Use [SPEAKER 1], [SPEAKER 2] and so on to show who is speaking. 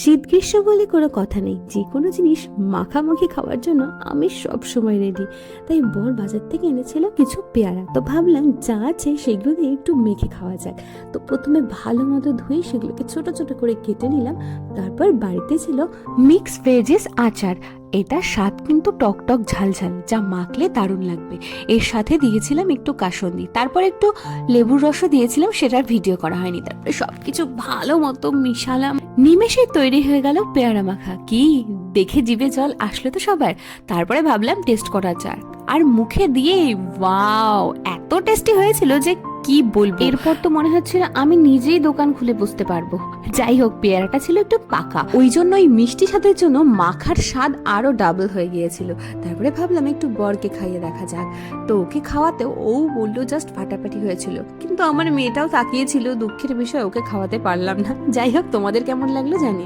[SPEAKER 1] শীত গ্রীষ্ম বলে কোনো কথা নেই, যে কোনো জিনিস মাখামাখি খাওয়ার জন্য আমি সব সময় রেডি। তাই বর বাজার থেকে এনেছিল কিছু পেয়ারা, তো ভাবলাম যা আছে সেগুলো দিয়ে একটু মেখে খাওয়া যাক। তো প্রথমে ভালো মতো ধুয়ে সেগুলোকে ছোট ছোট করে কেটে নিলাম। তারপর বাড়িতে ছিল মিক্স ভেজেস আচার। এটা স্বাদ কিন্তু টক টক ঝাল ঝাল, যা মাখলে দারুণ লাগবে। এর সাথে দিয়েছিলাম একটু কাসুন্দি, তারপর একটু লেবুর রসও দিয়েছিলাম, সেটার ভিডিও করা হয়নি। তারপরে সবকিছু ভালো মতো মিশালাম, নিমেষে তৈরি হয়ে গেল পেয়ারা মাখা। কি দেখে জিভে জল আসলো তো সবার। তারপরে ভাবলাম টেস্ট করা যাক, আর মুখে দিয়ে ওয়াও, এত টেস্টি হয়েছিল যে কি বলবো। এরপর তো মনে হচ্ছিল আমি নিজেই দোকান খুলে বসতে পারবো। যাই হোক, পেয়ারাটা ছিল একটু পাকা, ওই জন্য ওই মিষ্টি স্বাদের জন্য মাখার স্বাদ আরো ডাবল হয়ে গিয়েছিল। তারপরে ভাবলাম একটু বরকে খাইয়ে দেখা যাক। তো ওকে খাওয়াতে ও বললো জাস্ট ফাটাফাটি হয়েছিল, কিন্তু আমার মেয়েটাও তাকিয়েছিল। দুঃখের বিষয়, ওকে খাওয়াতে পারলাম না। যাই হোক, তোমাদের কেমন লাগলো জানি।